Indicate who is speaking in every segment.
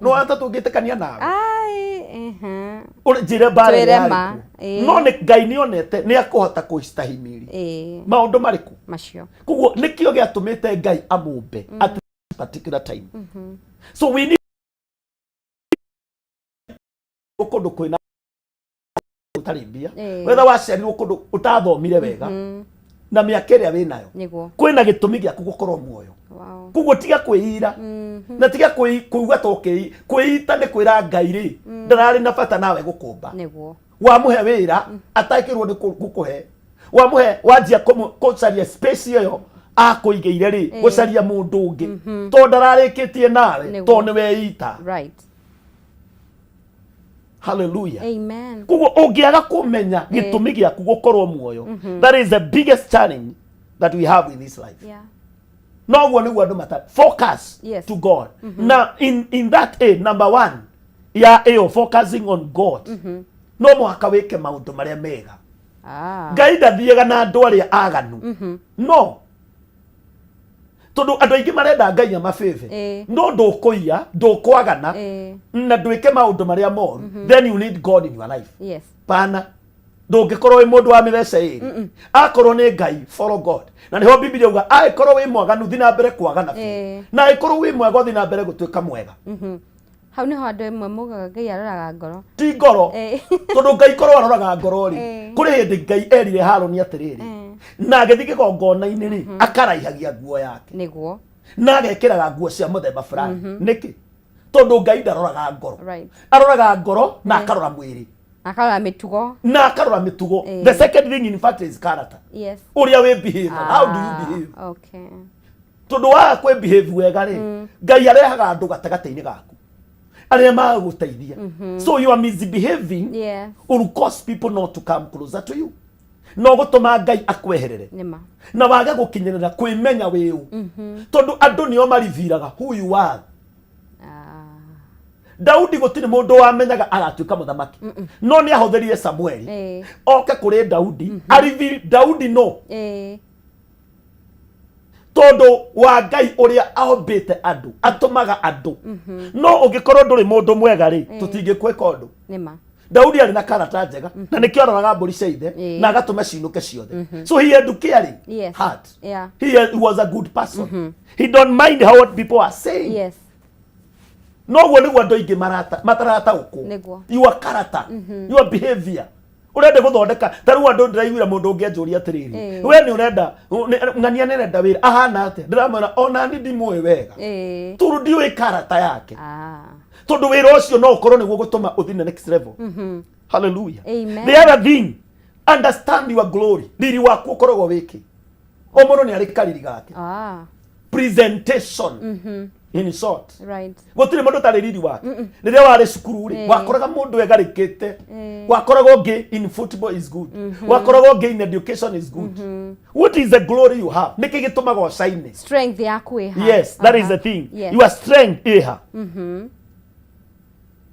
Speaker 1: no ata tungitikania nawe
Speaker 2: ai
Speaker 1: uri njire bare no ni Ngai ni onete ni akuhota kuistahimili maundu mariku
Speaker 2: macio
Speaker 1: kuguo nikio giatumite Ngai amumbe at particular time so we need ukundu kwina utarimbia wetha wacerirwo kundu utathomire wega na miaka iria winayo kwina gitumi giaku gukorwo muoyo kuguo tiga kwira na tiga kuigua toke kwita ni kwira Ngai ri ndarari na bata nawe gukumba wamuhe wira atakirwo ni gukuhe wamuhe wajia kucaria space iyo akuigeire ri gucaria mundu ungi to ndararikitie nawe to ni weita
Speaker 2: right.
Speaker 1: Hallelujah.
Speaker 2: Amen.
Speaker 1: Kugo ungiaga kumenya gitumi giaku gukorwo muoyo. That is the biggest challenge that we have in this life.
Speaker 2: Yeah.
Speaker 1: No one who matter. Focus to God. Now in that number one, focusing on God. No mwaka weke maundu maria mega. Ngai ndathiaga na andu aria aganu. No. Tondu andu aingi marenda Ngai amafeve no ndukuia ndukwagana na ndwike maundu maria moru then you need God in your life.
Speaker 2: Yes.
Speaker 1: Pana ndungikorwo wi mundu wa mithece iri akorwo ni Ngai follow God na niho Biblia uga aikorwo wi mwaganu thi na mbere kwagana na aikorwo wi mwega thi na mbere gutuika mwega.
Speaker 2: Hau niho andu imwe mugaga Ngai aroraga ngoro
Speaker 1: ti ngoro tondu Ngai korwo aroraga ngoro ri kuri hindi Ngai erire Haruni atiriri na agithii kigongona-ini ri akaraihagia nguo yake
Speaker 2: niguo
Speaker 1: na agekiraga nguo cia muthemba fulani niki tondu Ngai ndaroraga ngoro aroraga ngoro na akarora mwiri
Speaker 2: akarora mitugo
Speaker 1: na akarora mitugo. The second thing in fact is character.
Speaker 2: Yes.
Speaker 1: Uria we behave. How do you behave?
Speaker 2: Okay.
Speaker 1: Tondu wa kwe behave wega ri Ngai arehaga andu gatagata-ini gaku aria maguteithia. So you are misbehaving will cause people not to come closer to you. No gutuma Ngai akweherere na wage gukinyirira kwimenya wiu tondu andu nio mariviraga who you are. Daudi gutiri mundu wamenyaga agatuika muthamaki no ni ahotherire Samuel oke kuri Daudi arivi Daudi no tondu wa Ngai uria ahombite andu atumaga andu no ungikorwo nduri mundu mwega ri tutingikweka undu Daudi ari na karata njega na nikio aroraga mburi cia ithe na agatuma ciinuke ciothe. So he had caring heart. He was a good person. He don't mind how what people are saying. No one who do ige matarata uko your character your behavior urenda guthondeka taru andu ndiraiguira mundu ungianjuria atiriri we ni urenda ngania nerenda wira ahana ate ndiramana ona ni ndimwe wega turu ndiwe character yake tondu wira ucio no ukorwo niguo gutuma uthi na next level. Hallelujah.
Speaker 2: Amen.
Speaker 1: The other thing, understand your glory. Riri waku ukoragwo wiki o mundu ni ari kariri gake presentation in short.
Speaker 2: Right.
Speaker 1: Gutire mundu tari riri wake riria wari cukuru ri wakoraga mundu wegarikite wakoragwo ngi in football is good wakoragwo ngi in education is good. What is the glory you have? Niki gitumaga o shine
Speaker 2: strength yaku iha.
Speaker 1: Yes, that is the thing. Your strength iha.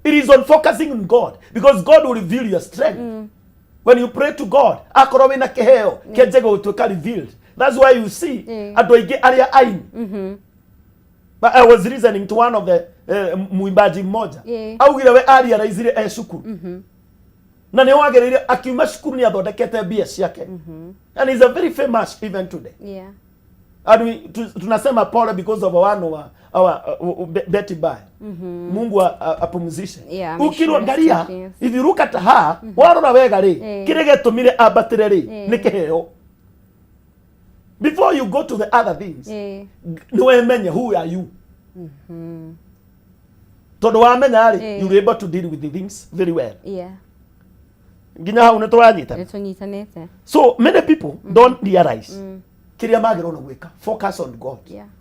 Speaker 1: It is on focusing on God because God will reveal your strength. When you pray to God akorwo wina kiheo kenjego utuika revealed. That's why you see andu aingi aria aini. But I was listening to one of the muimbaji mmoja augire we aria raizire cukuru na ni wagereire akiuma cukuru ni athondekete mbia ciake and he's a very famous even today. And tunasema pole because of our Betty Bai. Mungu apumzishe. Ukiangalia if you look at her warora wega ri kirege tumire abatire ri ni kiheo. Before you go to the other things, no emenya who are you. Tondu wamenya ri you are able to deal with the things very well. Nginya hau ne twanyitanite. So many people don't realize kiria magiro no gwika. Focus on God.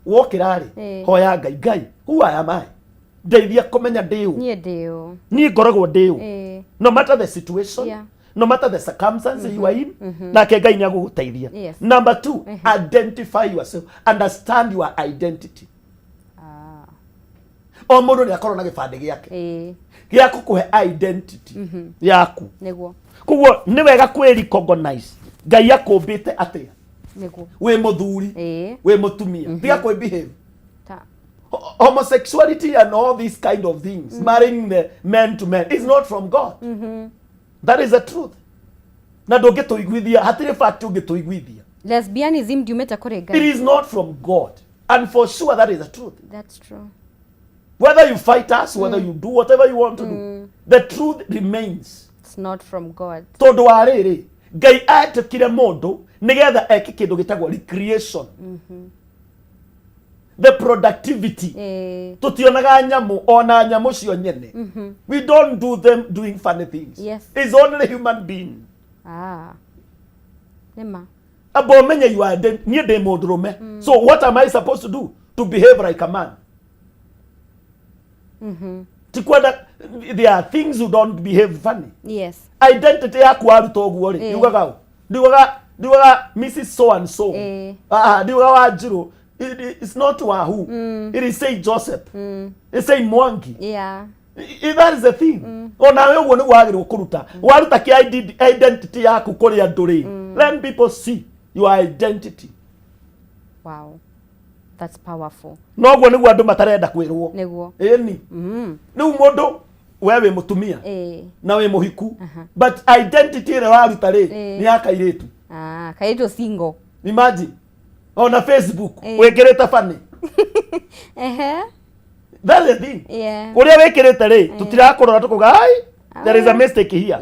Speaker 1: Wokira ri hoya Ngai who am I? Ndeithia kumenya ndiu. Ni ngoragwo ndiu. No matter the situation, no matter the circumstances you are in, na ke Ngai ni aguguteithia. Number 2, identify yourself. Understand your identity. O mundu ni akorwo na gibande giake giaku kuhe identity yaku niguo kuguo ni wega kwi recognize Ngai akumbite atia niguo we muthuri we mutumia tiga kwi behave Homosexuality and all these kind of things, marrying the men to men, is not from God. That is the truth. Na ndũngĩtũiguithia, hatirĩ fact ũngĩtũiguithia.
Speaker 2: Lesbianism ndiumĩte kũrĩ Ngai.
Speaker 1: It is not from God. And for sure that is the truth.
Speaker 2: That's true.
Speaker 1: Whether you fight us, whether you do whatever you want to do, the truth remains.
Speaker 2: It's not from God.
Speaker 1: Tondũ wa rĩrĩ, Ngai atĩkire mũndũ nĩgetha eke kĩndũ gĩtagwo recreation. The productivity. Tutionaga nyamu ona nyamu cio nyene. We don't do them doing funny things.
Speaker 2: Yes.
Speaker 1: It's only human being.
Speaker 2: Nema.
Speaker 1: Abo menye you are near the modrome. So what am I supposed to do? To behave like a man. Tikwada, there are things you don't behave funny.
Speaker 2: Yes.
Speaker 1: Identity yaku aruto guori. Diwaga Mrs. So and so. Diwaga Wajiro. It's not Wahoo. It is say Joseph. It's say Mwangi.
Speaker 2: Yeah.
Speaker 1: That is the thing. Ona wewe wone wagire kuruta. Waruta ki identity yaku kuri anduri. Let people see your identity.
Speaker 2: Wow. That's powerful.
Speaker 1: No gwo niguo andu matarenda kwirwo.
Speaker 2: Niguo.
Speaker 1: Eni. Niu mundu wewe mutumia. Na we muhiku. But identity ile waruta ri ni ya kairitu.
Speaker 2: Kairitu single.
Speaker 1: Imagine. On Facebook, wekireta funny. That's the thing.
Speaker 2: Yeah.
Speaker 1: Uria wekireta ri, tutirakorora tukuga ai. There is a mistake here.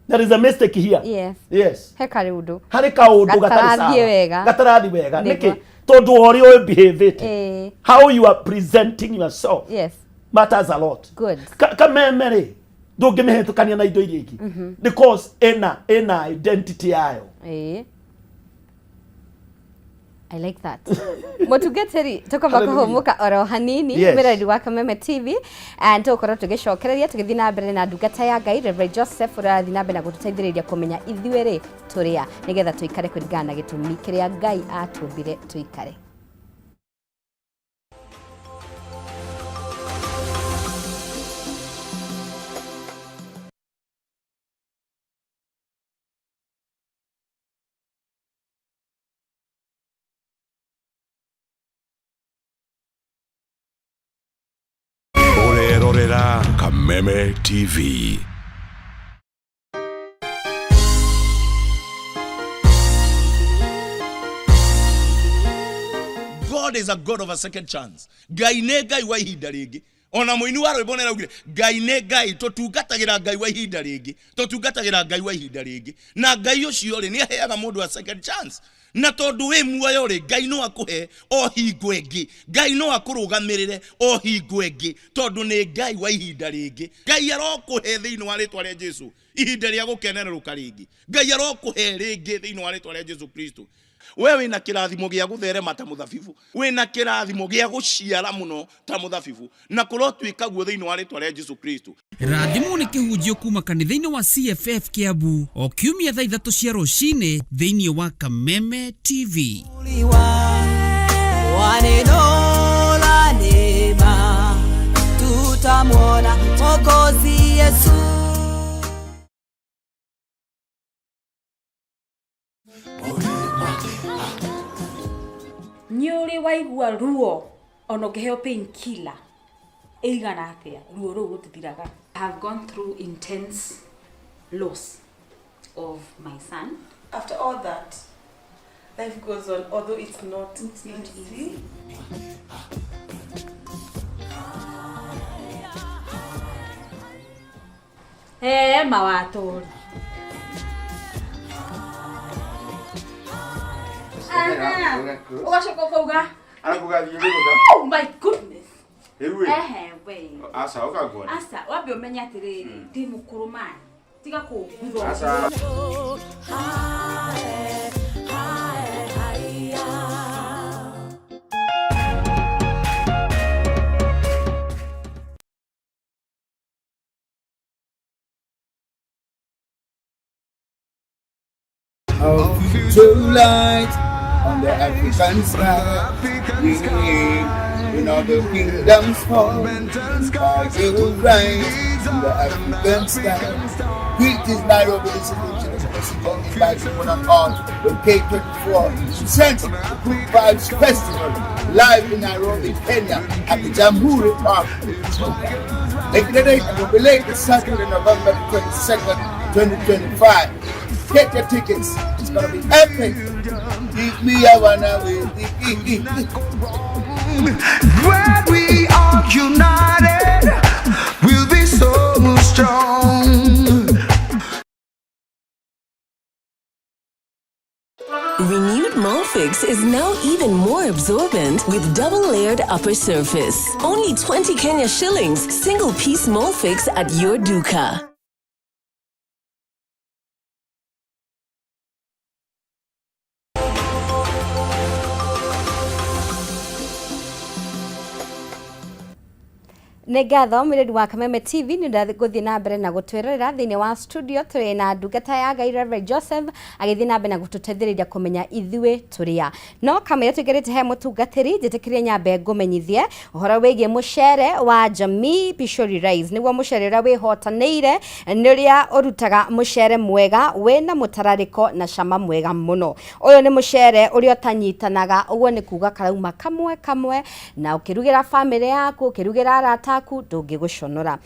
Speaker 1: There is a mistake here.
Speaker 2: Yes.
Speaker 1: Yes.
Speaker 2: He kaundu.
Speaker 1: Hari kaundu gatari
Speaker 2: wega.
Speaker 1: Gatarathi wega. Niki tondu ori o behave. How you are presenting yourself.
Speaker 2: Yes.
Speaker 1: Matters a lot.
Speaker 2: Good.
Speaker 1: Kamemere. Ndũngĩmĩhĩtũkania na indo iria ingĩ. Because ena identity yayo.
Speaker 2: I like that. Mutugeteri tukomba kuhumuka oro hanini miradi wa Kameme TV and tukora tugicokereria tugithi na mbere na ndungata ya Ngai Reverend Joseph urathi na mbere na gututeithĩrĩria kumenya ithuĩ turia nigetha tuikare kũringana na gĩtũmi kĩrĩa Ngai atumbire tuikare.
Speaker 3: Kameme TV.
Speaker 4: God is a God of a second chance. Ngai ne Ngai wa ihinda ringi. Ona muini wa rwimbo nera ugire Ngai ne Ngai tutungatagira Ngai wa ihinda ringi. Tutungatagira Ngai wa ihinda ringi. Na Ngai ucio ri ni aheaga mundu a second chance. Na tondu we muoyo ri Ngai no akuhe o hingo ingi. Ngai no akurugamirire o hingo ingi tondu ni Ngai wa ihinda ringi. Ngai arokuhe thiini wa ritwa ria Jesu ihinda ria gukenereruka ringi. Ngai arokuhe ringi thiini wa ritwa ria Jesu Kristo. We wina kirathimo gia gutherema ta muthabibu, wina kirathimo gia guciara muno ta muthabibu, na kurotwika guo thiini wa ritwa ria Jesu Kristo.
Speaker 5: Rathimo ni kihunjio kuma kanitha-ini wa CFF Kiambu o kiumia thaa 3 cia rucini thiini wa Kameme TV. Wanenola neema tutamwona Mwokozi Yesu.
Speaker 6: Nyuri waigua ruo ono ngeheo painkiller eigana atia ruo ru gutithiraga. I have gone through intense loss of my son.
Speaker 7: After all that, life goes on, although it's not easy.
Speaker 6: Mawatori. Oh my goodness.
Speaker 8: Asa ukagona.
Speaker 6: Asa wabe umenya atiriri ndi mukuru mani. Tiga kugutho.
Speaker 8: Asa
Speaker 9: of future light on the African sky.
Speaker 8: When all the kingdoms fall, you will rise to the African sky. Great is Nairobi, this is the message on the back of one all on K24. Presenting the Good Vibes Festival live in Nairobi, Kenya at the Jamhuri Park. Make it a date and we'll be late this Saturday, November 22nd, 2025. Get your tickets. It's gonna be epic. Give me a one away.
Speaker 9: When we are united, we'll be so strong.
Speaker 10: Renewed Molfix is now even more absorbent with double-layered upper surface. Only 20 Kenya shillings, single-piece Molfix at your duka.
Speaker 2: Negatho mwiridi wa Kameme TV ni ndaguthii na mbere na gutwirira thiini wa studio turi na ndungata ya Ngai Reverend Joseph agithii na mbere na gututethiriria kumenya ithuĩ turia no kamera tugerete he mutungatiri njitikirie nyambe ngumenyithie uhoro wigie mucere wa Jamii Pishori Rice niguo mucere uria wihotaneire ni uria urutaga mucere mwega wina mutarariko na cama mwega muno. Uyu ni mucere uria utanyitanaga uguo ni kuga karauma kamwe na ukirugira family yaku ukirugira arata aku ndungiguconora.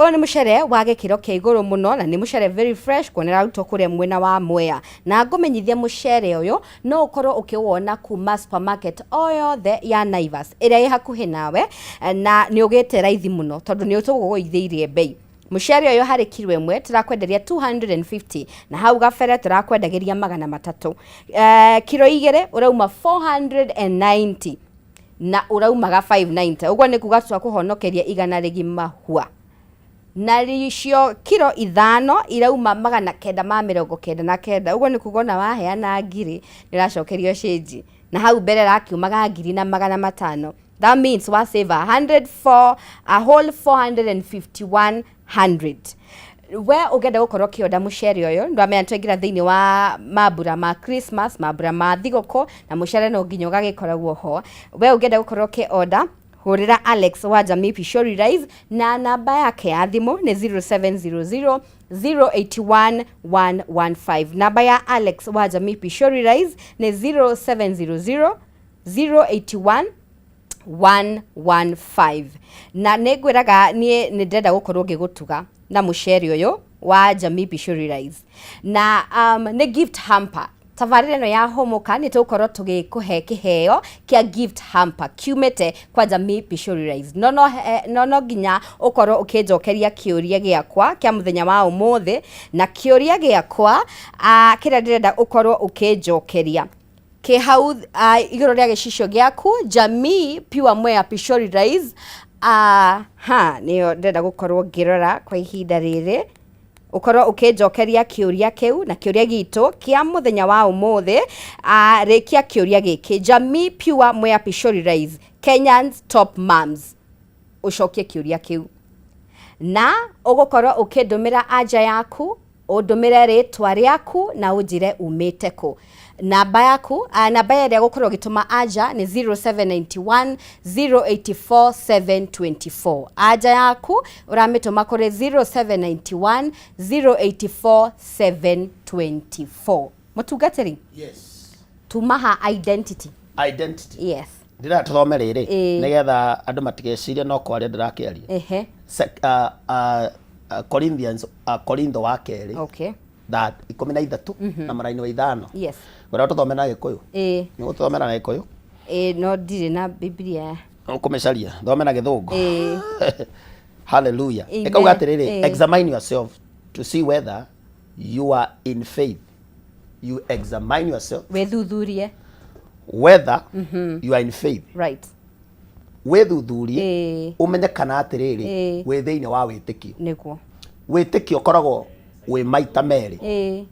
Speaker 2: Uyu ni mucere wa gikiro kia iguru muno na ni mucere very fresh kuonera ruto kuria mwena wa Mwea na ngumenyithia mucere uyu no ukorwo ukiwona kuma supermarket o yothe ya Naivas iria i hakuhi nawe na ni ugite raithi muno tondu ni utuguguithiirie bei. Mucere uyu hari kilo imwe turakwenderia 250 na hau gabere turakwendagiria 300. Kilo igire urauma 490 na uraumaga 590 uguo ni kuga twa kuhonokeria igana rigima hua na ricio kilo ithano irauma 999 uguo ni kuga na waheana ngiri niracokerio change na hau mbere rakiumaga ngiri na 500. That means wa save 100 for a whole 45100. We ugenda gukorwo kionda mucere uyu ndwamenya twengira thiini wa mabura ma Christmas mabura ma thigoko na mucere no nginya ugagikoragwo ho. We ugenda gukorwo kionda hurira Alex wa Jamii Pishori Rice na namba yake ya thimu ni 0700 081 115. Namba ya Alex wa Jamii Pishori Rice ni 0700 081 115. Na negwiraga nie ni ndenda gukorwo ngigutuga na mucere uyu wa Jamii Pishori Rice na ni gift hamper. Tabarĩra ĩno ya homoka nĩ tũkorwo tũgĩkũhe kĩheo kia gift hamper kiumĩte kwa Jamii Pishori Rice. No nginya ũkorwo ũkĩnjokeria kĩũria gĩakwa kia mũthenya wa ũmũthĩ na kĩũria gĩakwa kĩrĩa ndĩrenda ũkorwo ũkĩnjokeria kĩ hau igũrũ rĩa gĩcicio gĩaku Jamii Pure Mwea Pishori Rice. Niyo ndĩrenda gũkorwo ngĩrora kwa ihinda rĩrĩ ukorwo ukijokeria kiuria kiu na kiuria gitu kia muthenya wa umuthi rekia kiuria giki Jamii Pure Mwea Pishori Rice Kenyans top moms ucokie kiuria kiu na ugukorwo ukindumira anja yaku udumire ritwa riaku na unjire umite ku. Namba yaku namba ya gukorwo gituma anja ni 0791 084 724. Aja yaku uramituma kuri 0791 084 724. Mutungatiri?
Speaker 1: Yes.
Speaker 2: Tumaha identity.
Speaker 1: Yes. Ndira tuthome riri nigetha andu matigecirie no kwari ndirakiaria. Corinthians Korintho wa keri.
Speaker 2: Okay.
Speaker 1: That 13 na maraini wa 5.
Speaker 2: Yes.
Speaker 1: Wala tuthome na Gikuyu. Ni guthomera na Gikuyu?
Speaker 2: No ndire na Biblia.
Speaker 1: Ukumecaria thome na Githungu. Hallelujah. Ekauga atiriri, examine yourself to see whether you are in faith. You examine yourself.
Speaker 2: Wethuthurie.
Speaker 1: Whether you are in faith.
Speaker 2: Right.
Speaker 1: Wethuthurie umenye kana atiriri we thiini wa witikio.
Speaker 2: Niguo.
Speaker 1: Witikio koragwo we maita meri.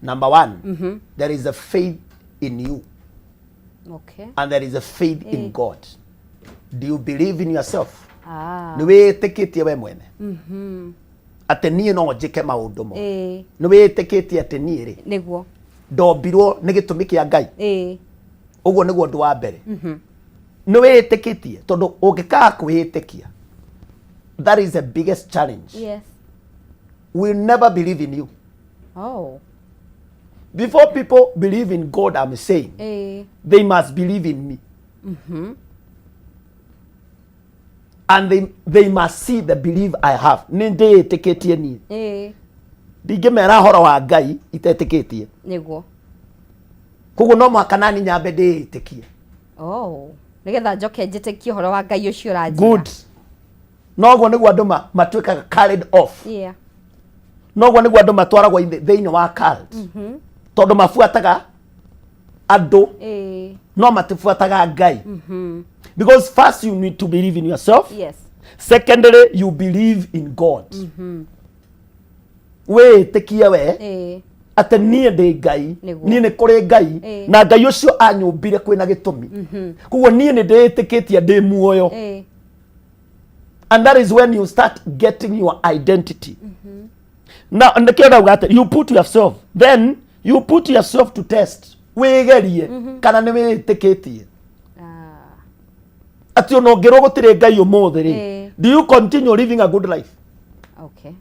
Speaker 1: Number 1, there is a faith in you.
Speaker 2: Okay.
Speaker 1: And there is a faith in God. Do you believe in yourself? Ni witikitie we mwene. Ate nie no njike maundu mo. Ni witikitie ate nie ri.
Speaker 2: Niguo.
Speaker 1: Ndombirwo ni gitumi kia Ngai. Uguo niguo ndu wa mbere. nä wä tä kä tie tondå å ngä kaga kwä tä kia, that is the biggest challenge.
Speaker 2: Yes.
Speaker 1: We'll never believe in you.
Speaker 2: Oh.
Speaker 1: Before people believe in God, I'm saying, they must believe in me. And they must see the belief I have. Ninde eteketie ni. Dige mera horo wa Ngai iteteketie.
Speaker 2: Niguo.
Speaker 1: Kugo no mwakanani nyambe de etekie.
Speaker 2: Oh. Nigetha njoke njetekie horo wa Ngai ucio ranjira.
Speaker 1: Good. Noguo niguo andu matwikaga carried off.
Speaker 2: Yeah.
Speaker 1: Noguo niguo andu matwaragwo thĩinĩ wa cult. Tondu mafuataga andu. No matifuataga Ngai. Because first you need to believe in yourself.
Speaker 2: Yes.
Speaker 1: Secondly, you believe in God. We tekia we. Ate nie de Ngai, nie ne kore Ngai, na Ngai ucio anyumbire kwina gitumi. Kugo nie ne de teketia de muoyo. And that is when you start getting your identity. Now, and the kid you put yourself, then you put yourself to test. We gerie kana ne we teketie. Ati ono ngero gutire Ngai umuthi ri, do you continue living a good life?
Speaker 2: Okay.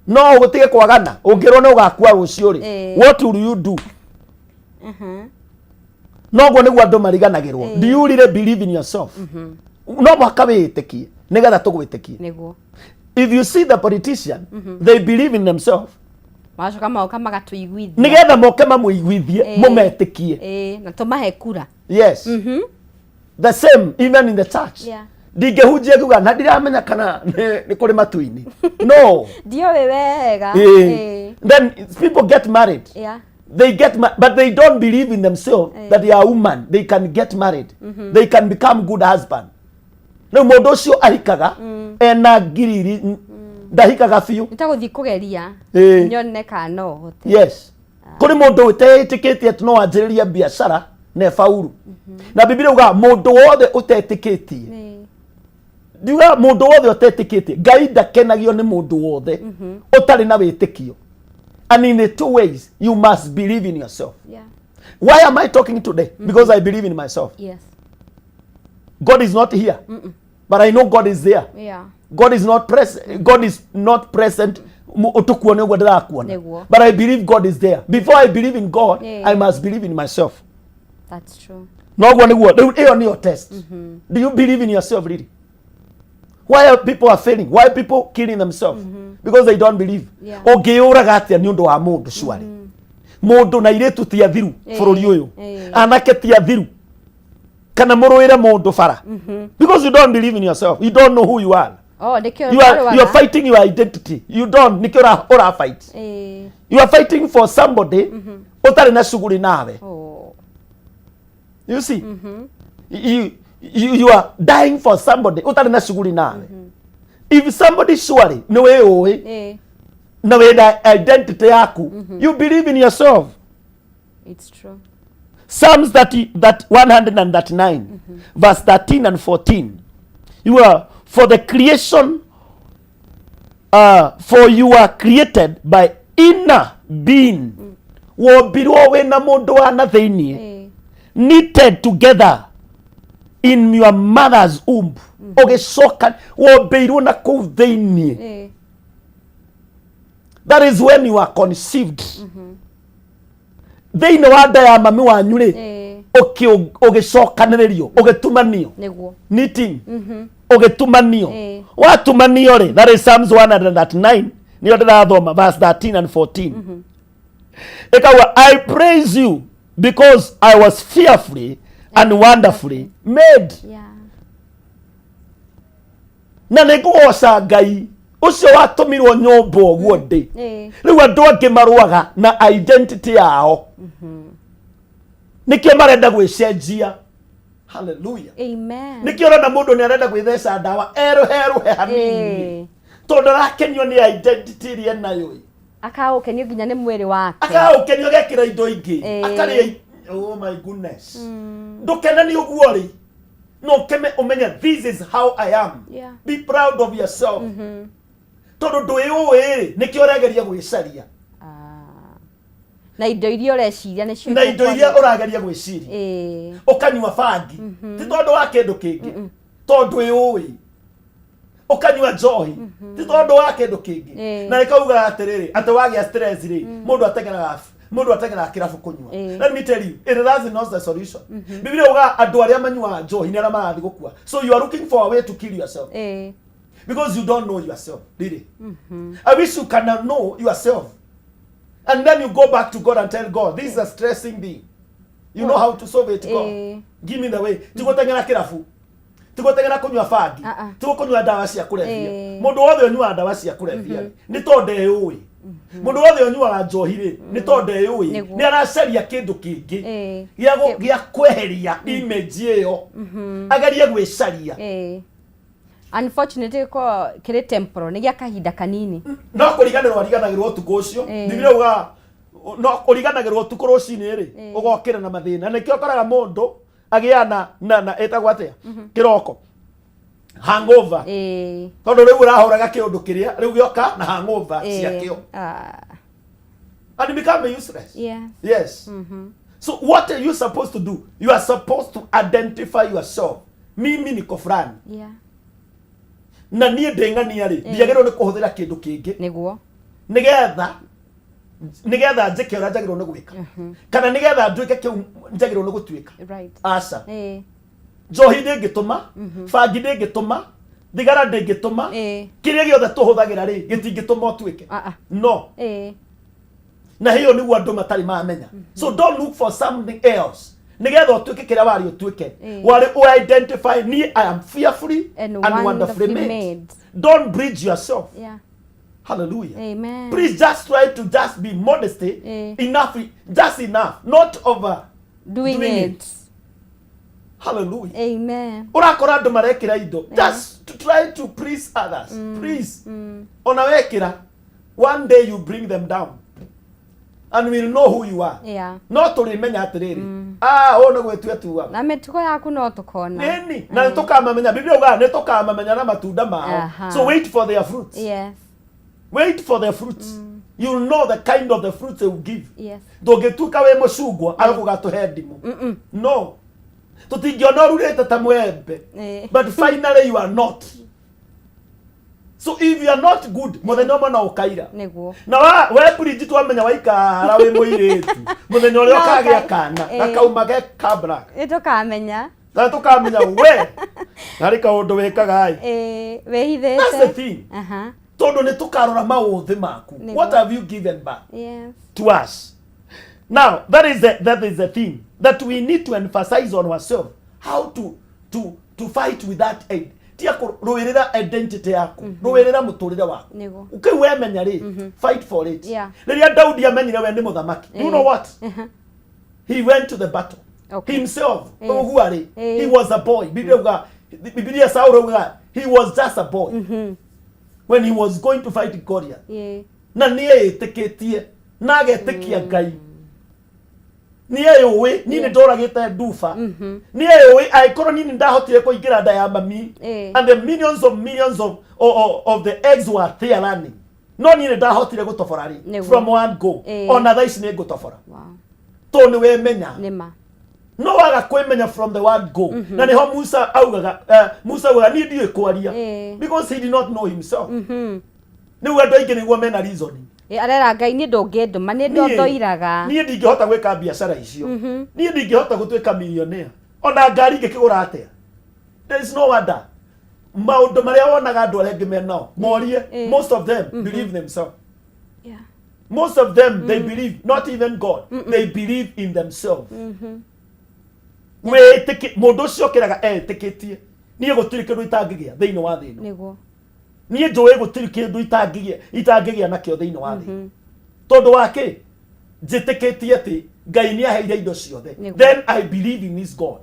Speaker 1: No gutige kwagana ungiro no gakua rucio ri, what will you do? No go niguo andu mariganagirwo. Do you really believe in yourself? No mwaka witekie nigetha tugwitekie.
Speaker 2: Niguo.
Speaker 1: If you see the politician, they believe in themselves.
Speaker 2: Macoka mauka magatuiguithia
Speaker 1: nigetha moke mamuiguithie mumetikie
Speaker 2: na tumahe kura.
Speaker 1: Yes. The same even in the church.
Speaker 2: Yeah.
Speaker 1: Ndingehunjia kuga na ndiramenya kana ni kuri matuini. No.
Speaker 2: Dio wega.
Speaker 1: Then people get married.
Speaker 2: Yeah.
Speaker 1: They get but they don't believe in themselves that they are woman, they can get married. They can become good husband. No mundu ucio ahikaga ena ngiriri ndahikaga biu.
Speaker 2: Nitaguthi kugeria nyone kana no hote.
Speaker 1: Yes. Kuri mundu utetikitie ati no anjiriria biashara ne faulu. Na Biblia uga mundu wothe utetikitie. Diuga mundu wothe utetikitie. Ngai ndakenagio ni mundu wothe utari na witikio. And in the two ways you must believe in yourself.
Speaker 2: Yeah.
Speaker 1: Why am I talking today? Because I believe in myself.
Speaker 2: Yes.
Speaker 1: God is not here. But I know God is there.
Speaker 2: Yeah.
Speaker 1: God is not present. God is not present. But I believe God is there. Before I believe in God, I must believe in myself.
Speaker 2: That's true.
Speaker 1: No one on your test. Do you believe in yourself really? Why are people failing? Why are people killing themselves? Because they don't believe. Ogeuraga atia ni undu wa mundu swari. Mundu na iretu ti athiru bururi uyu. Anake ti athiru. Kana muruire mundu bara. Because you don't believe in yourself. You don't know who you are.
Speaker 2: Oh,
Speaker 1: you are fighting your identity. You don't. Nikora ora fight. You are fighting for somebody utari na shughuli nawe. You see? You are dying for somebody utari na shughuli nawe. If somebody surely no way owe no way identity yaku, you believe in yourself.
Speaker 2: It's true.
Speaker 1: Psalms that 139 verse 13 and 14. You are for the creation for you are created by inner being. Wobirwo we na mundu wa na thiini. Knitted together in your mother's womb. Ogecoka wobirwo na kuu thiini. That is when you are conceived. Thiini wa nda ya mami wanyu ri ugicokaniririo ugitumanio knitting ugitumanio watumanio ri. That is Psalms 139 niyo ndirathoma verse 13 and 14. Ikawa I praise you because I was fearfully and wonderfully made. Na nigugoca Ngai ucio watumirwo nyumba oguo ndi. Riu andu angi maruaga na identity yao. Nikio marenda gwicenjia. Hallelujah.
Speaker 2: Amen.
Speaker 1: Nikio na mundu ni arenda gwithesha ndawa eruhe hanini. Tondu rakenio ni identity ri nayo.
Speaker 2: Akaukenio nginya ni mwiri wake.
Speaker 1: Akaukenio gekira indo ingi. Akari oh my goodness. Ndukenani uguo ri. No keme umenya this is how I am.
Speaker 2: Yeah.
Speaker 1: Be proud of yourself. Tondu ndui nikio regeria gwicaria.
Speaker 2: na indo iria ureciria ni cio
Speaker 1: na indo iria urageria gwiciria ukanywa bangi ti tondu wa kindu kingi tondu iui ukanywa njohi ti tondu wa kindu kingi na ikauga atiriri ati wagia stress ri mundu atengera kirabu kunywa. Let me tell you, it is not the solution. Biblia uga andu aria manywa njohi ni aria marathi gukua. So you are looking for a way to kill yourself. Because you don't know yourself, really. I wish you can know yourself. And then you go back to God and tell God, this is a stressing thing. You know how to solve it, God. Give me the way. Tigotengera kirabu. Tigotengera kunywa bangi. Tigokunywa dawa cia kulevya. Mundu wothe unywa dawa cia kulevya. Ni tondu eui. Mundu wothe unywa njohi ri ni tondu eui. Ni aracaria kindu kingi. Gia kweheria image iyo. Agerie gwicaria.
Speaker 2: Unfortunately ko kire temporal ni gia kahinda kanini.
Speaker 1: No kuriganagirwo tuko ucio. Biblia uga no kuriganagirwo tuko rucini ri ugokira na mathina. Nikio koraga mundu agiana na etagwa atia kiroko hangover tondu riu urahoraga kiundu kiria riu gioka na hangover ciakio and become useless. Yes. So what are you supposed to do? You are supposed to identify yourself. Mimi niko fulani na nie ndengania ri ndiagirwo ni kuhuthira kindu kingi
Speaker 2: niguo
Speaker 1: nigetha njike ura njagirwo ni gwika kana nigetha nduike kiu njagirwo ni gutuika asa njohi ndingituma bangi ndingituma thigara ndingituma kiria giothe tuhuthagira ri gitingituma utuike no na hiyo niguo andu matari mamenya. So don't look for something else nigetha utuike kiria wari utuike wari identify me. I am fearfully and wonderfully made. Don't bridge yourself. Hallelujah.
Speaker 2: Amen.
Speaker 1: Please just try to just be modesty enough, just enough, not over
Speaker 2: doing it.
Speaker 1: Hallelujah.
Speaker 2: Amen.
Speaker 1: Urakora andu marekira indo just to try to please others. Please. Ona wekira, one day you bring them down and we'll know who you are. No turimenya atiriri ona gwetue tuwa
Speaker 2: na metuko yaku no tukona
Speaker 1: nini na tukamamenya. Biblia uga ne tukamamenya na matunda mao. So wait for their fruits. Wait for their fruits. You'll know the kind of the fruits they will give. Dogetuka we mucungwa agugatuhe ndimu. No. Tutingiona ururete ta mwembe. But finally you are not. So if you are not good, muthenya umwe no ukaira. Na we bridge twamenya waikara we muiretu. Muthenya uria ukagia kana akauma ge kabra.
Speaker 2: Tukamenya.
Speaker 1: Na tukamenya we. Nari kaundu wekaga ai.
Speaker 2: Wehithete.
Speaker 1: That's the thing. Tondu ni tukarora mauthi maku. What have you given back to us? Now that is the thing that we need to emphasize on ourselves. How to fight with that aid. Tia kuruirira identity yaku, ruirira muturire waku. Ukiwe menya ri, fight for it. Riria Daudi amenyire we ni muthamaki. You know what? He went to the battle. Himself, he was a boy. Biblia Saul, he was just a boy. When he was going to fight Goliath. Na niye teketie, na agetikia Ngai. Niye yowe, nini ndoragite ndufa. Niye yowe, aikoro nini ndahotire kuingira nda ya mami. And the millions of the eggs were there running. No nini ndahotire gutoforari from one go. Another is ne gutofora. To ni we menya. No waga kwemenya from the word go. Na niho Musa augaga Musa waga ni ndiye kwaria because he did not know himself. Ni wendo ingi niguo mena reasoning.
Speaker 2: Arera Ngai ni ndunginduma ni ndondoiraga.
Speaker 1: Ni ndingihota gwika biashara icio. Ni ndingihota gutuika millionaire. Ona ngari ngikigura atia. There is no wonder. Maundu maria wonaga andu aria ngimenao morie most of them believe themselves. Most of them they believe not even God. They believe in themselves. We tiki mundu cio kiraga etikitie nie gutiri kindu itangigia thiini wa thino niguo nie njoe gutiri kindu itangigia nakio thiini wa thino tondu wake njitikitie ati Ngai ni aheire indo ciothe then I believe in this God.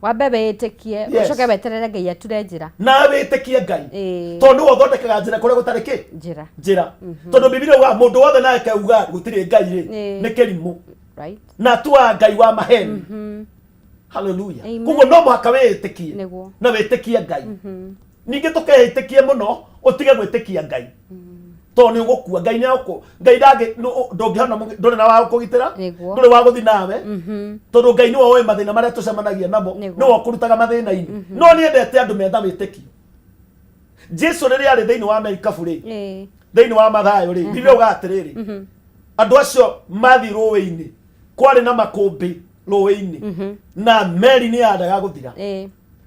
Speaker 2: Wabebe etikie ucoke weterere Ngai ature njira
Speaker 1: na wetikie Ngai tondu wothondekaga njira kuria gutariki njira tondu Biblia uga mundu wothe na akauga gutiri Ngai ri ni kirimu na tuwa Ngai wa maheni. Hallelujah. Kugo no muhaka wetikie na wetikie Ngai. Ningi tukehitikie muno utige gwetikia Ngai. to ni ugukua ngai nyako ngai ndage ndongihana ndore na wa kugitira ndore wa guthi nawe tondu ngai ni woe mathina maria tucemanagia namo no wakurutaga mathina ini no ni endete andu metha witikio Jesu riri ari thiini wa Amerika buri thiini wa Mathayo ri Biblia ugatiriri andu acio mathi ruwi-ini kwari na makumbi ruwi-ini na meri ni yandaga guthira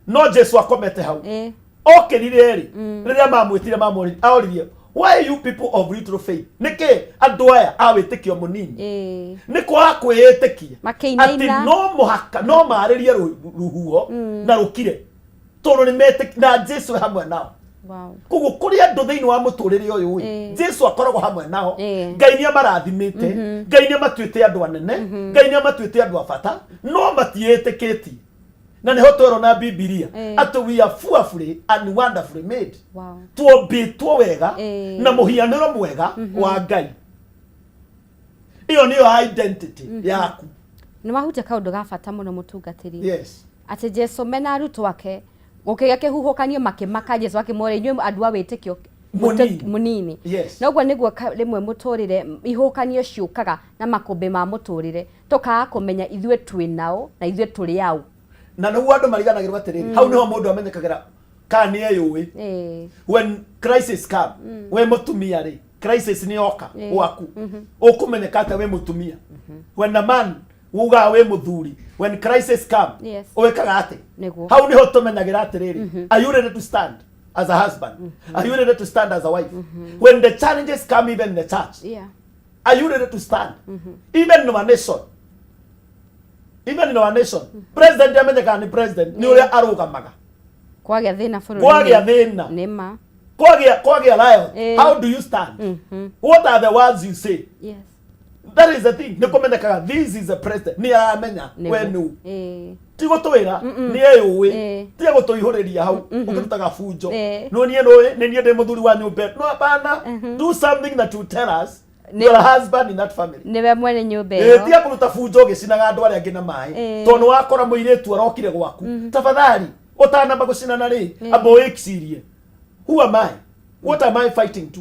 Speaker 1: no Jesu akomete hau okirire ri riria mamwitire mamuri aoririe why you people of little faith nike andu aya awitikio munini niko akwiyitikia ati no muhaka no maririe ruhuo na rukire tondu ni metik na Jesu hamwe nao wow kugu kuri andu thiini wa muturire uyu Jesu akoragwo hamwe nao ngai ni amarathimite ngai ni amatuite andu anene ngai ni amatuite andu abata no matietikitie na niho twero na Biblia ati we are fearfully and wonderfully made wow tuombitwo wega na muhianiro mwega wa ngai iyo niyo identity yaku
Speaker 2: ni mahutia kaundu ga bata muno mutungatiri
Speaker 1: yes
Speaker 2: ati Jesu mena aruto wake gukiga kihuhukanio makimaka Jesu akimwore inywe andu a witikio munini
Speaker 1: yes
Speaker 2: nogwa niguo rimwe muturire ihukanio ciukaga na makumbi ma muturire tukaga kumenya ithwe twinao na ithwe turi au
Speaker 1: na no andu mariganagirwa atiriri hau niho mundu amenyekagira kani eyuwi when crisis come we mutumia ri crisis ni oka waku ukumenyeka ata we mutumia when a man uga we muthuri when crisis come wekaga ati hau niho tumenyagira atiriri are you ready to stand as a husband are you ready to stand as a wife when the challenges come even in the church are you ready to stand even in our nation even in our nation president amenyeka ni president ni uria arugamaga
Speaker 2: kwagia thina bururi
Speaker 1: kwagia thina
Speaker 2: nima
Speaker 1: kwagia riot how do you stand what are the words you say
Speaker 2: yes
Speaker 1: that is the thing nikumenyekaga this is a president ni aramenya wenu tigo twira ni eyuwi tigo tuihuriria hau ukirutaga funjo no nie ni nie de muthuri wa nyumba no hapana do something that will tell us you're a husband in that family
Speaker 2: niwe mwene nyumba iyo
Speaker 1: tia kuruta funjo gicinaga andu aria angi na mai tondu wakora muiretu arokire gwaku tafadhali utanamba gucinana ri abo exirie who am I what am I fighting to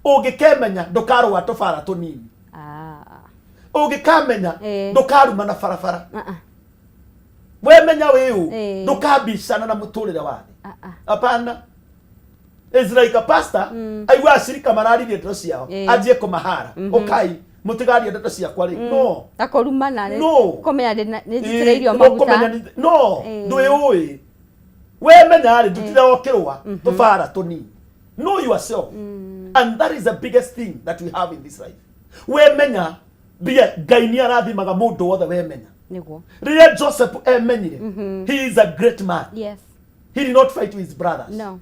Speaker 1: ugikemenya ndukarwa tofara tunini ugikamenya ndukaruma na farafara wemenya wiu ndukabicana na muturire wathi apana is like a pastor aigua shirika mararirie ndeto ciao anjie kumahara okay mutigari ndeto ciakwa ri no
Speaker 2: akorumana
Speaker 1: no
Speaker 2: komenya ni njitireirio maguta
Speaker 1: no ndui ui wemenya ri ndutire okirwa tufara tunini know yourself and that is the biggest thing that we have in this life wemenya bia gaini arathimaga mundu wothe wemenya
Speaker 2: niguo
Speaker 1: riria Joseph emenyire he is a great man
Speaker 2: yes
Speaker 1: he did not fight with his brothers
Speaker 2: no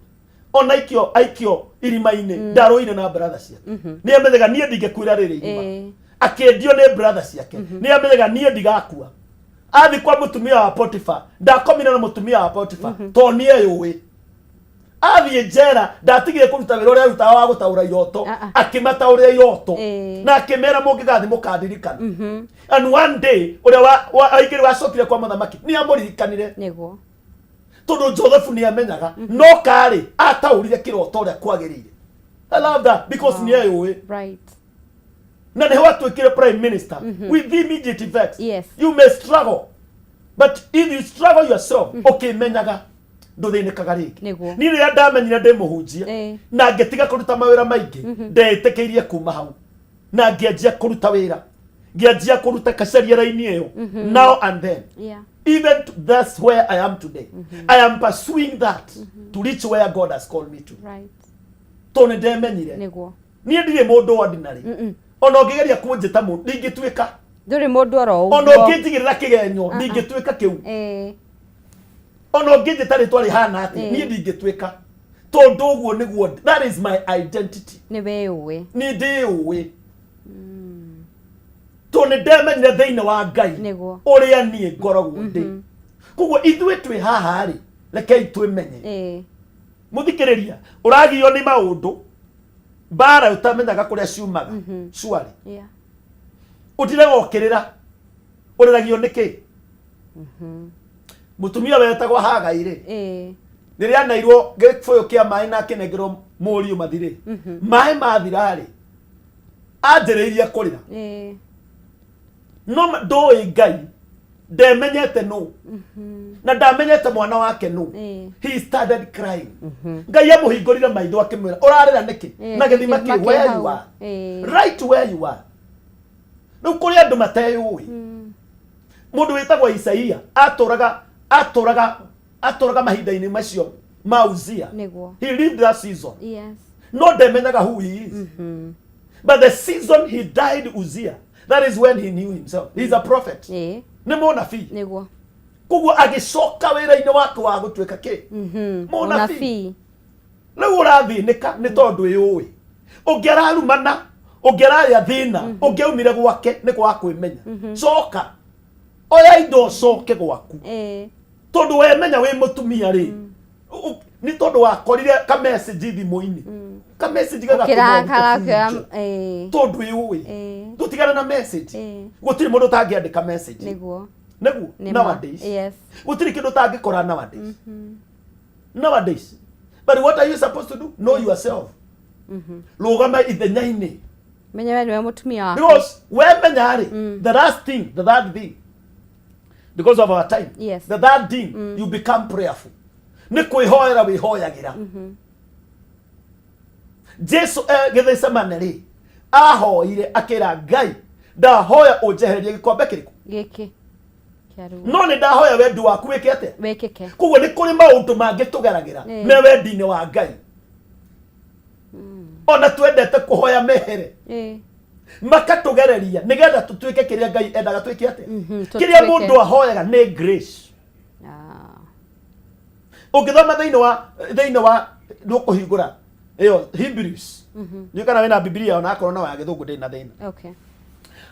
Speaker 1: ona aikio irimaine ndaroine na brothers ciake ni amenyaga nie ndingekwira riri irima akendio ni brothers ciake ni amenyaga nie ndigakua athi kwa mutumia wa Potiphar ndakomina na mutumia wa Potiphar to nie yuwi athi njera ndatigire kuruta wira uria rutaga wa gutaura iroto akimataurira iroto na akimera mungigathi mukandirikana and one day uria wa aigiri wacokire kwa muthamaki ni amuririkanire
Speaker 2: niguo
Speaker 1: tondu Joseph ni amenyaga no kari ataurire kiroto uria kwagirire I love that because ni eyuwi
Speaker 2: right
Speaker 1: na ne watwikire prime minister with immediate effects
Speaker 2: yes
Speaker 1: you may struggle but if you struggle yourself okay menyaga nduthinikaga ringi ni riria ndamenyire ndi muhunjia na ngetiga kuruta mawira maingi ndeitikirie kuma hau na ngianjia kuruta wira ngianjia kuruta kacaria raini iyo now and then even that's where I am today I am pursuing that to reach where God has called me to
Speaker 2: right
Speaker 1: tone ndemenyire
Speaker 2: niguo
Speaker 1: ni ndire mundu ordinary ona ngigeria kunjita mundu ndingituika
Speaker 2: nduri mundu oro uguo
Speaker 1: ona ngitigirira kigenyo ndingituika kiu ono ngije tari twari hana ati ni ndingituika tondu uguo niguo that is my identity
Speaker 2: ni we uwe
Speaker 1: ni ndi uwe to ne demenyire thiini wa Ngai
Speaker 2: niguo
Speaker 1: uria nie ngoragwo ndi kuguo ithwe twi haha ri rekei twimenye muthikiriria uragio ni maundu bara utamenyaga kuria ciumaga swali utire gokirira uragio niki mutumia wetagwo Hagai ri niria nairwo gifuyo kia mai na kinegero muri mathire mai mathirari anjiriria kurira no ndoi ngai ndemenyete no na ndamenyete mwana wake no he started crying ngai amuhingurire maitho akimwira urarira niki na githima ki where you are right where you are no kuri andu mateyui mundu witagwo Isaia atoraga mahinda-ini macio mauzia he lived that season no ndemenyaga who he is but the season he died Uzziah, that is when he knew himself. He's a prophet. Ni munabii. Niguo. Kuguo agicoka wira-ini wake wa gutuika ki? Munabii. Riu urathinika ni tondu yui. Ungerarumana, ungeraria thina, ungeumire gwake ni kwa kwimenya. Coka. Oya indo coke gwaku. Tondu wemenya wi mutumia ri. Ni tondu wakorire ka message thimu-ini. Ka message gaga tondu yui. Tutigana na message. Gutiri mundu tangiandika message. Niguo nowadays. Yes. Gutiri kindu tangikora nowadays. Nowadays. But what are you supposed to do? Know yourself. Lugama ithenya-ini. Menya we niwe mutumia wako. Because we menya ri the last thing, the third thing. Because of our time. Yes. The third thing, you become prayerful. Ni kwihoera wihoyagira. Jesu Gethsemane ri ahoire akira Ngai ndahoya unjehererie gikombe kiriku giki kiaru no ni ndahoya wendi waku wikete wikike kuguo ni kuri maundu mangitugeragira me wendi-ini wa Ngai ona twendete kuhoya mehere makatugereria nigetha tutuike kiria Ngai endaga twike ate kiria mundu ahoyaga ni grace ukithoma thiini wa ndukuhingura iyo Hebrews ni kana wena Biblia ona akorwo na wa githungu ndi na thina okay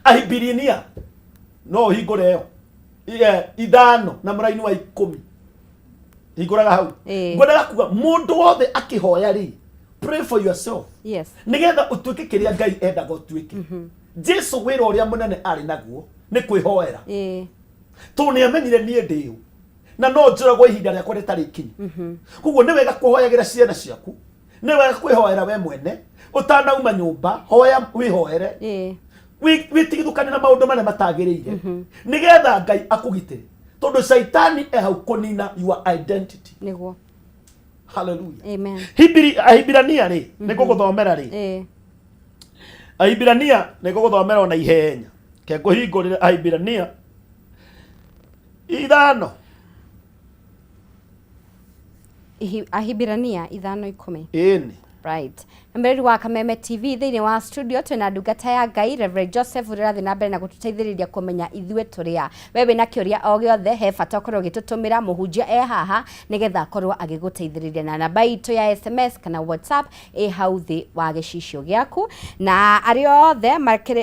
Speaker 1: Ahibiriania no hingure yo ithano na muraini wa 10 hinguraga hau ngodaga kuga mundu wothe akihoya ri pray for yourself yes nigetha utuike kiria Ngai endaga utuike Jesu wira uria munene ari naguo ni kwihoera tu ni amenyire nie ndiu na no njuragwo ihinda riakwa ritari kinyi kuguo ni wega kuhoyagira ciana ciaku ni wega kwihoera we mwene utanauma nyumba hoya wihoere witigithukane na maundu maria matagiriire nigetha Ngai akugitire tondu shaitani hau kunina your identity niguo hallelujah amen Ahibirania ri niko guthomera ri Ahibirania niko guthomera ona ihenya ke kuhingurire Ahibirania ithano Ahibirania ithano 10 ini right mbere wa Kameme TV thiini wa studio twina ndungata ya Ngai Reverend Joseph urirathi na mbere na gututeithiriria kumenya ithue turia wewe na kiuria o giothe he bata korwo gitutumira muhunjia haha nigetha korwo agiguteithiriria na namba itu ya SMS kana WhatsApp hau thi wa gicicio giaku na ari othe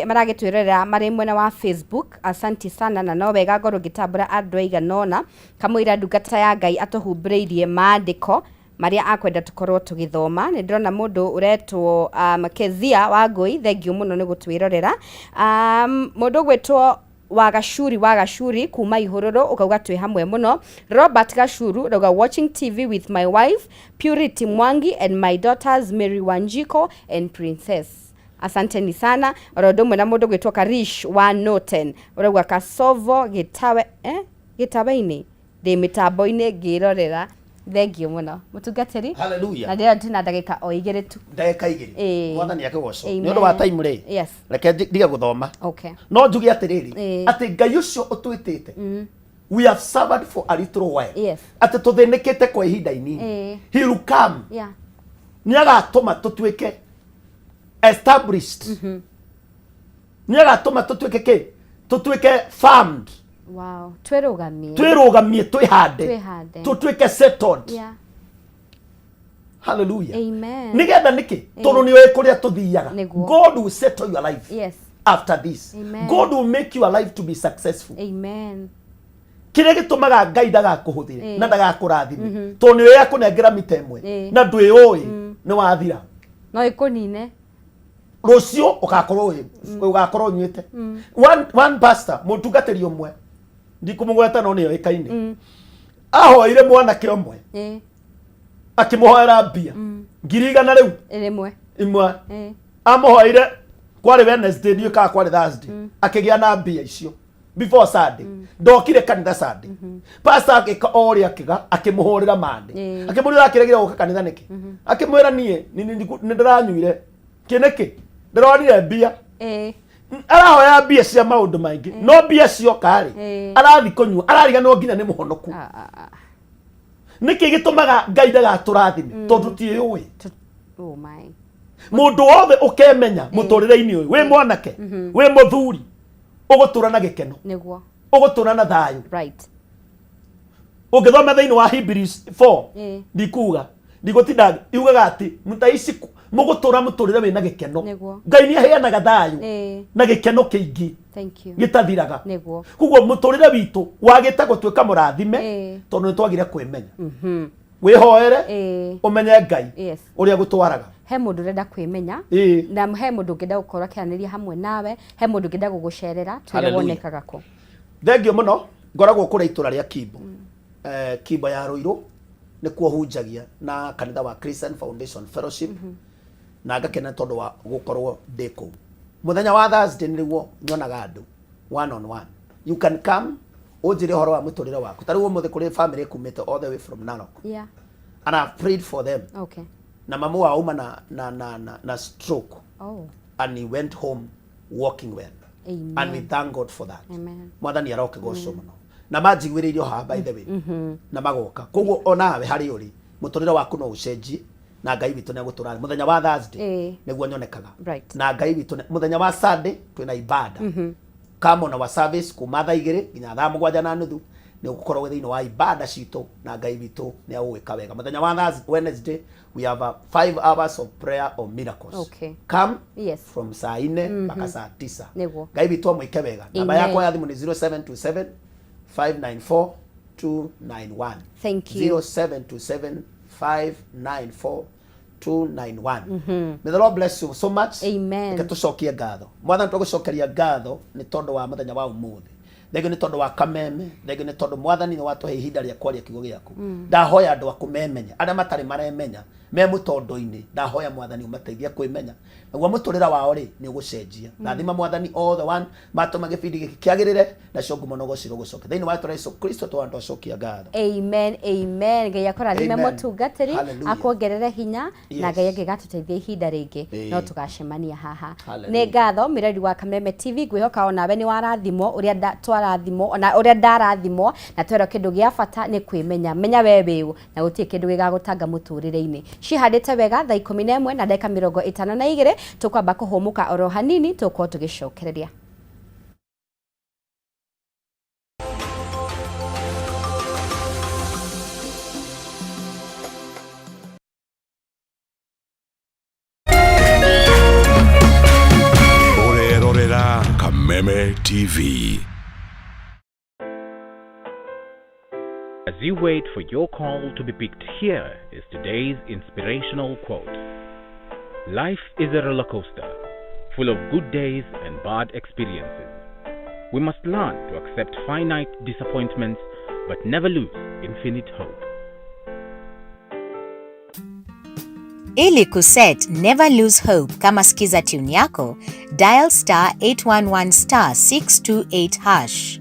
Speaker 1: maragitwirira mari mwena wa Facebook asanti sana na no wega ngorwo gitambura andu aiganona kamwira ndungata ya Ngai atuhumbiriirie maandiko maria akwenda tukorwo tugithoma ni ndona mundu uretwo Kezia wa Ngui thengiu muno ni gutwirorera mundu gwetwo Wagashuri kuma Ihururu ukauga twi hamwe muno Robert Gashuru roga watching TV with my wife Purity Mwangi and my daughters Mary Wanjiko and Princess. Asanteni sana. Orodomwe na mundu gwetwo Karish wa Noten urauga Kasovo gitabaini de mitambo-ini ngirorera thengiu muno mutungatiri hallelujah na ndira tuna ndagika o igire tu ndagika igire mwathani akigoco ni undu wa time ri yes reke ndiga guthoma okay no njugi atiriri ati Ngai ucio utwitite we have suffered for a little while yes ati tuthinikite kwa ihinda inini he will come yeah ni agatuma tutwike established ni agatuma tutwike tutwike farmed. Wow, twirugamie twihande tutwike settled. Yeah. Hallelujah. Amen. Nigetha niki tondu ni we kuria tuthiaga God will settle your life. Yes. After this. Amen. God will make your life to be successful. Amen. Kire gitumaga Ngai ndagakuhuthire na ndagakurathime tondu ni we akunengera mitemwe na ndwi oi ni wathira no ikunine rucio ugakorwo nyite one pastor mutungatiri umwe ndikumugweta no niyo ikaine ahoire mwana kiromwe akimuhoera mbia ngiri igana riu imwe amuhoire kwari Wednesday ndiyo ka kwari Thursday akigia na mbia icio before Sunday ndokire kanitha Sunday pastor akika oria akiga akimuhorera Monday akimurira akiregira guka kanitha niki akimwira nie ni ndiranyuire kiniki ndironire mbia arahoya mbia cia maundu maingi no mbia cio kari arathi kunyua arariganwo nginya ni muhonoku niki gitumaga Ngai ndagaturathime tondu ti yui
Speaker 2: oh my
Speaker 1: mundu wothe ukemenya muturire-ini uyu wi mwanake wi muthuri ugutura na gikeno
Speaker 2: niguo
Speaker 1: ugutura na thayu
Speaker 2: right
Speaker 1: ugithoma thiini wa Hebrews 4 ndikuga ndigutinda yugaga ati mutaici mugutura muturire wina gikeno Ngai ni aheanaga thayu na gikeno kiingi
Speaker 2: thank you
Speaker 1: gitathiraga
Speaker 2: niguo
Speaker 1: kuguo muturire witu wagita gutwika murathime tondu nitwagire kwimenya wihoere umenye Ngai uria gutwaraga
Speaker 2: he mundu renda kwimenya na he mundu ngenda gukora kianiria hamwe nawe he mundu ngenda gugucerera twire wonekaga ko
Speaker 1: thengio muno ngoragwo kuri itura ria Kimbo Kimbo ya Ruiru ni kuo hunjagia na kanitha wa Christian Foundation Fellowship na ngakena tondu wa gukorwo ndiko muthenya wa Thursday niguo nyonaga andu one on one you can come ujire horo wa muturire waku tariwo muthe kuri family kumite all the way from Narok and I've prayed for them na mama wa uma na stroke and he went home walking well. Amen. And we thank God for that. Amen. Mwathani aroke goco muno na majigwiririo ha by the way na magoka koguo onawe hari uri muturire waku no ucenjie na Ngai witu ne guturana muthenya wa Thursday niguo nyonekaga na Ngai witu muthenya wa Sunday twina ibada kama na wa service kuma thaa 2 nginya thaa 7:30 ni gukorwo thiini wa ibada citu na Ngai witu ni agwika wega muthenya wa Wednesday we have 5 hours of prayer of miracles come from saa 4 mpaka saa 9 Ngai witu amwike wega namba yako ya thimu ni 0727 594 291
Speaker 2: thank you
Speaker 1: 0727 594 291 may the Lord bless you so much
Speaker 2: amen
Speaker 1: tucokie ngatho mwathani tugucokeria ngatho ni tondu wa muthenya wa umuthi thengio ni tondu wa kameme thengio ni tondu mwathani ni watuhe ihinda ria kwaria kiugo giaku ndahoya andu akumemenya aria matari maremenya me mutondo-ini ndahoya mwathani umateithia kwimenya naguo muturira wao ri ni ugucenjia ndathima mwathani all the one matuma gibindi giki kiagirire na ciongu muno gociro gucoke thiini wa Yesu Kristo twandu acokia ngatho
Speaker 2: amen amen Ngai akorathime mutungatiri akwongerere hinya na Ngai angigatuteithia ihinda ringi no tugacemania haha ni ngatho mirari wa Kameme TV ngwihoka onawe ni warathimo uria twarathimo na uria ndarathimo na twero kindu gia bata ni kwimenya menya we wiu na gutie kindu gigagutanga muturire-ini cihandite wega thaa 11 na dakika 52 tukwamba kuhumuka oro hanini tukwo tugicokereria
Speaker 3: Orerorera Kameme TV.
Speaker 11: As you wait for your call to be picked, here is today's inspirational quote. Life is a roller coaster, full of good days and bad experiences. We must learn to accept finite disappointments, but never lose infinite hope.
Speaker 12: Ili kuset never lose hope kama skiza tune yako, dial *811 *628#.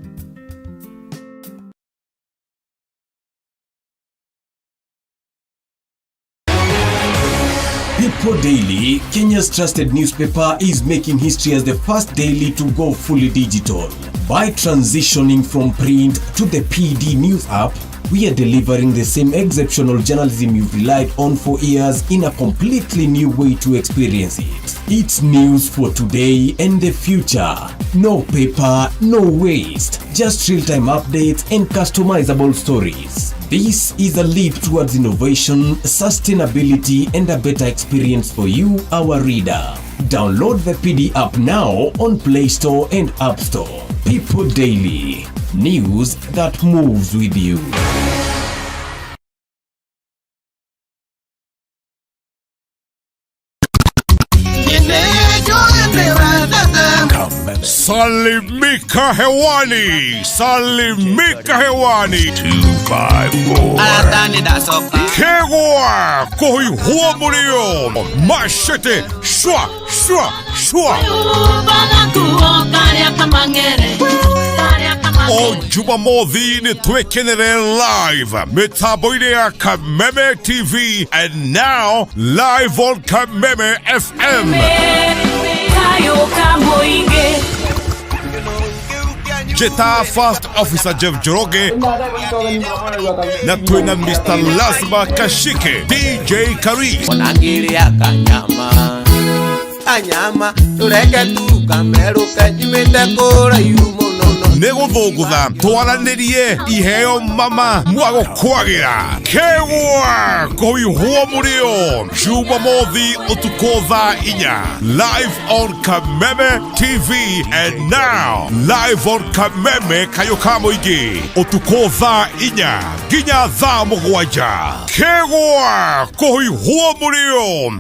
Speaker 13: People Daily, Kenya's trusted newspaper, is making history as the first daily to go fully digital. By transitioning from print to the PD News app, we are delivering the same exceptional journalism you've relied on for years in a completely new way to experience it. It's news for today and the future. No paper, no waste. Just real-time updates and customizable stories. This is a leap towards innovation, sustainability, and a better experience for you, our reader. Download the PD app now on Play Store and App Store. People Daily. News that moves with you.
Speaker 3: Salimika hewani, salimika hewani. 254 Kegwa kohi huo mulio mashete shwa shwa shwa O Jumamothi ni twekenere live mitambo-ini ya Kameme TV and now live on Kameme FM. Jeta First Officer Jeff Joroge na twina Mr. Lazima Kashike DJ Kari
Speaker 14: Anyama tureke tu kameruka jimete kora yumo
Speaker 3: Neguthugutha twaranirie iheo mama mwago kwagira Kegwa koihwo murio Jumamothi utuko thaa 4 live on Kameme TV and now live on Kameme Kayoka Muingi utuko thaa 4 ginya thaa 7 Kegwa koihwo murio